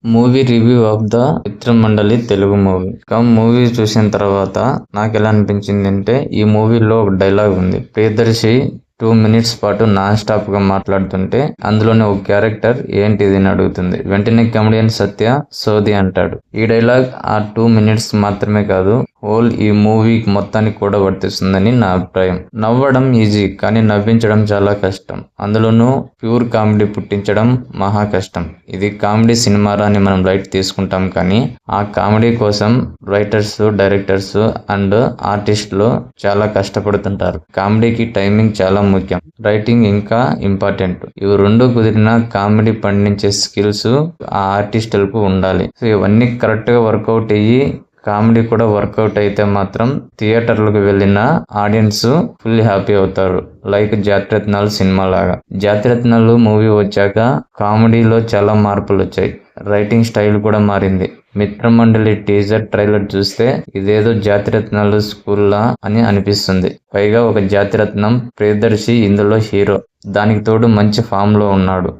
Movie review of the Mitramandali Telugu movie. Movie చూసిన తర్వాత నాకు ఎలా అనిపించింది అంటే, ఈ మూవీలో ఒక డైలాగ్ ఉంది. ప్రియదర్శి 2 minutes పాటు నాన్ స్టాప్ గా మాట్లాడుతుంటే అందులోనే ఒక క్యారెక్టర్ ఏంటిది అని అడుగుతుంది. వెంటనే కమెడియన్ సత్య సోది అంటాడు. ఈ డైలాగ్ ఆ 2 minutes మాత్రమే కాదు, హోల్ ఈ మూవీ మొత్తానికి కూడా వర్తిస్తుందని నా అభిప్రాయం. నవ్వడం ఈజీ, కానీ నవ్వించడం చాలా కష్టం. అందులోనూ ప్యూర్ కామెడీ పుట్టించడం మహా కష్టం. ఇది కామెడీ సినిమారా అని మనం లైట్ తీసుకుంటాం, కానీ ఆ కామెడీ కోసం రైటర్స్, డైరెక్టర్స్ అండ్ ఆర్టిస్టులు చాలా కష్టపడుతుంటారు. కామెడీకి టైమింగ్ చాలా ముఖ్యం, రైటింగ్ ఇంకా ఇంపార్టెంట్. ఇవి రెండు కుదిరిన కామెడీ పండించే స్కిల్స్ ఆ ఆర్టిస్టులకు ఉండాలి. సో ఇవన్నీ కరెక్ట్ గా వర్కౌట్ అయ్యి కామెడీ కూడా వర్కౌట్ అయితే మాత్రం థియేటర్లకు వెళ్ళిన ఆడియన్స్ ఫుల్ హ్యాపీ అవుతారు. లైక్ జాతిరత్నాలు సినిమా లాగా. జాతిరత్నాలు మూవీ వచ్చాక కామెడీలో చాలా మార్పులు వచ్చాయి. రైటింగ్ స్టైల్ కూడా మారింది. మిత్రమండలి టీజర్ ట్రైలర్ చూస్తే ఇదేదో జాతిరత్నాలు స్కూల్లా అని అనిపిస్తుంది. పైగా ఒక జాతిరత్నం ప్రియదర్శి ఇందులో హీరో. దానికి తోడు మంచి ఫామ్ లో ఉన్నాడు.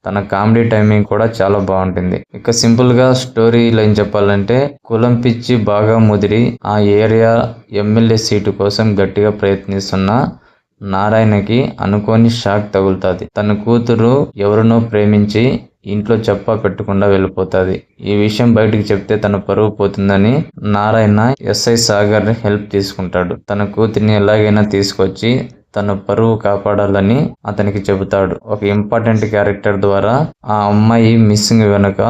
తన కామెడీ టైమింగ్ కూడా చాలా బాగుంటుంది. ఇక సింపుల్ గా స్టోరీ లైన్ చెప్పాలంటే, కులం పిచ్చి బాగా ముదిరి ఆ ఏరియా ఎమ్మెల్యే సీటు కోసం గట్టిగా ప్రయత్నిస్తున్న నారాయణకి అనుకోని షాక్ తగులుతుంది. తన కూతురు ఎవరినో ప్రేమించి ఇంట్లో చెప్పా పెట్టకుండా వెళ్ళిపోతుంది. ఈ విషయం బయటికి చెప్తే తన పరువు పోతుందని నారాయణ ఎస్ఐ సాగర్ హెల్ప్ తీసుకుంటాడు. తన కూతుర్ని ఎలాగైనా తీసుకొచ్చి తన పరువు కాపాడాలని అతనికి చెబుతాడు. ఒక ఇంపార్టెంట్ క్యారెక్టర్ ద్వారా ఆ అమ్మాయి మిస్సింగ్ వెనుక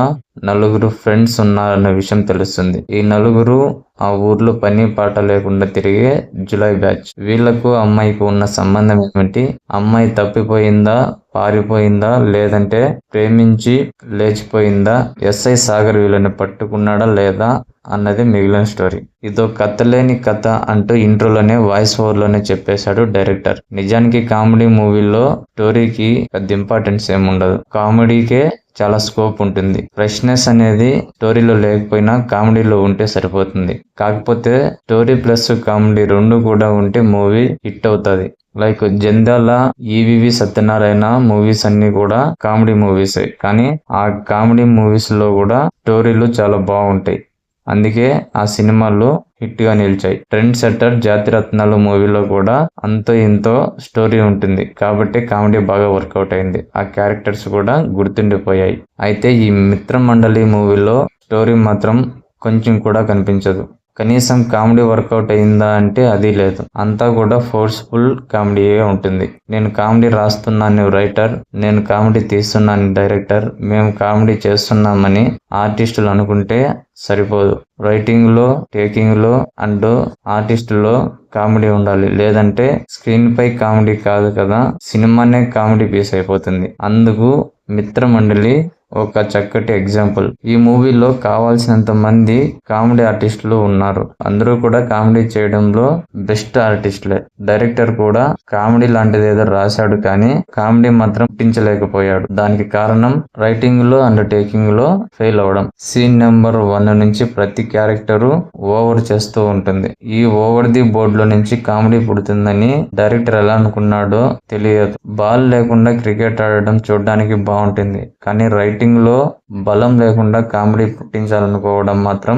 నలుగురు ఫ్రెండ్స్ ఉన్నారన్న విషయం తెలుస్తుంది. ఈ నలుగురు ఆ ఊర్లో పని పాట లేకుండా తిరిగే జులై బ్యాచ్. వీళ్లకు అమ్మాయికి ఉన్న సంబంధం ఏమిటి? అమ్మాయి తప్పిపోయిందా, పారిపోయిందా, లేదంటే ప్రేమించి లేచిపోయిందా? ఎస్ఐ సాగర్ వీళ్ళని పట్టుకున్నాడా లేదా అన్నది మిగిలిన స్టోరీ. ఇదో కథలేని కథ అంటూ ఇంట్రోలోనే వాయిస్ ఓవర్ లోనే చెప్పేశాడు డైరెక్టర్. నిజానికి కామెడీ మూవీలో స్టోరీకి పెద్ద ఇంపార్టెన్స్ ఏముండదు. కామెడీకే చాలా స్కోప్ ఉంటుంది. ఫ్రెష్నెస్ అనేది స్టోరీలో లేకపోయినా కామెడీలో ఉంటే సరిపోతుంది. కాకపోతే స్టోరీ ప్లస్ కామెడీ రెండు కూడా ఉంటే మూవీ హిట్ అవుతుంది. Like Jandhyala EVV Satyanarayana movies అన్ని కూడా కామెడీ మూవీసే, కానీ ఆ కామెడీ మూవీస్ లో కూడా స్టోరీలు చాలా బాగుంటాయి. అందుకే ఆ సినిమాలు హిట్ గా నిలిచాయి. ట్రెండ్ సెట్టర్ జాతిరత్నాలు మూవీలో కూడా అంతో ఇంతో స్టోరీ ఉంటుంది కాబట్టి కామెడీ బాగా వర్కౌట్ అయింది. ఆ క్యారెక్టర్స్ కూడా గుర్తుండిపోయాయి. అయితే ఈ మిత్రమండలి మూవీలో స్టోరీ మాత్రం కొంచెం కూడా కనిపించదు. కనీసం కామెడీ వర్కౌట్ అయిందా అంటే అది లేదు. అంతా కూడా ఫోర్స్ఫుల్ కామెడీయే ఉంటుంది. నేను కామెడీ రాస్తున్నాను రైటర్, నేను కామెడీ తీస్తున్నాను డైరెక్టర్, మేము కామెడీ చేస్తున్నామని ఆర్టిస్టులు అనుకుంటే సరిపోదు. రైటింగ్ లో, టేకింగ్ లో అండ్ ఆర్టిస్టులో కామెడీ ఉండాలి. లేదంటే స్క్రీన్ పై కామెడీ కాదు కదా, సినిమానే కామెడీ పీస్ అయిపోతుంది. అందుకు మిత్రమండలి ఒక చక్కటి ఎగ్జాంపుల్. ఈ మూవీలో కావాల్సినంత మంది కామెడీ ఆర్టిస్టులు ఉన్నారు. అందరూ కూడా కామెడీ చేయడంలో బెస్ట్ ఆర్టిస్టులే. డైరెక్టర్ కూడా కామెడీ లాంటిది ఏదో రాశాడు, కానీ కామెడీ మాత్రం పుట్టించలేకపోయాడు. దానికి కారణం రైటింగ్ లో అండ్ టేకింగ్ లో ఫెయిల్ అవడం. సీన్ నెంబర్ 1 నుంచి ప్రతి క్యారెక్టరు ఓవర్ చేస్తూ ఉంటుంది. ఈ ఓవర్ ది బోర్డ్ లో నుంచి కామెడీ పుడుతుందని డైరెక్టర్ ఎలా అనుకున్నాడో తెలియదు. బాల్ లేకుండా క్రికెట్ ఆడడం చూడడానికి బాగుంటుంది, కానీ రైటింగ్ లో బలం లేకుండా కామెడీ పుట్టించాలనుకోవడం మాత్రం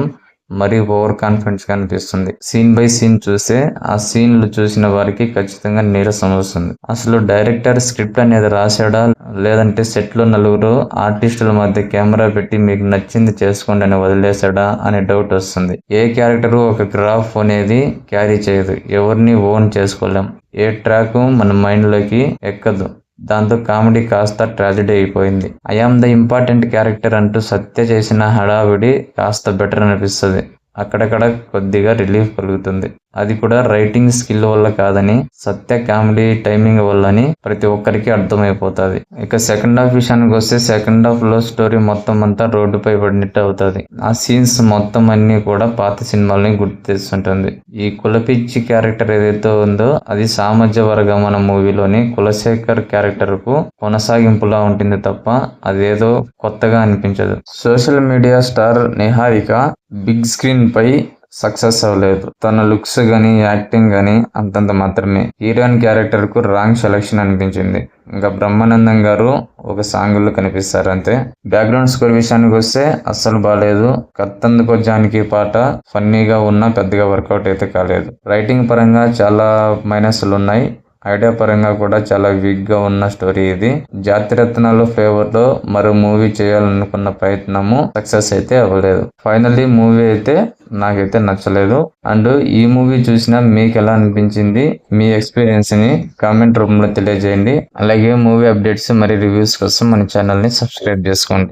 మరీ ఓవర్ కాన్ఫిడెన్స్ గా అనిపిస్తుంది. సీన్ బై సీన్ చూస్తే ఆ సీన్లు చూసిన వారికి ఖచ్చితంగా నీరసం వస్తుంది. అసలు డైరెక్టర్ స్క్రిప్ట్ అనేది రాశాడా, లేదంటే సెట్ లో నలుగురు ఆర్టిస్టుల మధ్య కెమెరా పెట్టి మీకు నచ్చింది చేసుకోండి అని వదిలేశాడా అనే డౌట్ వస్తుంది. ఏ క్యారెక్టర్ ఒక గ్రాఫ్ అనేది క్యారీ చేయదు. ఎవరిని ఓన్ చేసుకోలేం. ఏ ట్రాక్ మన మైండ్ లోకి ఎక్కదు. దాంతో కామెడీ కాస్త ట్రాజెడీ అయిపోయింది. I am the important character అంటూ సత్య చేసిన హడావిడి కాస్త బెటర్ అనిపిస్తుంది. అక్కడక్కడ కొద్దిగా రిలీఫ్ కలుగుతుంది. అది కూడా రైటింగ్ స్కిల్ వల్ల కాదని, సత్య కామెడీ టైమింగ్ వల్లని ప్రతి ఒక్కరికి అర్థమైపోతుంది. ఇక సెకండ్ హాఫ్ విషయానికి వస్తే, సెకండ్ హాఫ్ లో స్టోరీ మొత్తం అంతా రోడ్డుపై పడినట్టు అవుతుంది. ఆ సీన్స్ మొత్తం అన్ని కూడా పాత సినిమాలని గుర్తు తెస్తుంటుంది. ఈ కులపిచ్చి క్యారెక్టర్ ఏదైతే ఉందో అది సామర్థ్య వర్గమన మూవీలోని కులశేఖర్ క్యారెక్టర్ కు కొనసాగింపులా ఉంటుంది తప్ప అదేదో కొత్తగా అనిపించదు. Social media star Niharika big screen పై సక్సెస్ అవ్వలేదు. తన లుక్స్ గానీ యాక్టింగ్ గానీ అంతంత మాత్రమే. హీరోయిన్ క్యారెక్టర్ కు రాంగ్ సెలక్షన్ అనిపించింది. ఇంకా బ్రహ్మానందం గారు ఒక సాంగ్ లో కనిపిస్తారు అంతే. బ్యాక్గ్రౌండ్ స్కోర్ విషయానికి వస్తే అస్సలు బాలేదు. కత్తందుకో జానకి పాట ఫన్నీగా ఉన్నా పెద్దగా వర్కౌట్ అయితే కాలేదు. రైటింగ్ పరంగా చాలా మైనస్లు ఉన్నాయి. ఐడియా పరంగా కూడా చాలా వీక్ గా ఉన్న స్టోరీ ఇది. జాతిరత్నాలు ఫేవర్ లో మరో మూవీ చేయాలనుకున్న ప్రయత్నము సక్సెస్ అయితే అవ్వలేదు. ఫైనల్లీ మూవీ అయితే నాకైతే నచ్చలేదు. అండ్ ఈ మూవీ చూసినా మీకు ఎలా అనిపించింది, మీ ఎక్స్పీరియన్స్ ని కామెంట్ రూపంలో తెలియజేయండి. అలాగే మూవీ అప్డేట్స్ మరియు రివ్యూస్ కోసం మన ఛానల్ ని సబ్స్క్రైబ్ చేసుకోండి.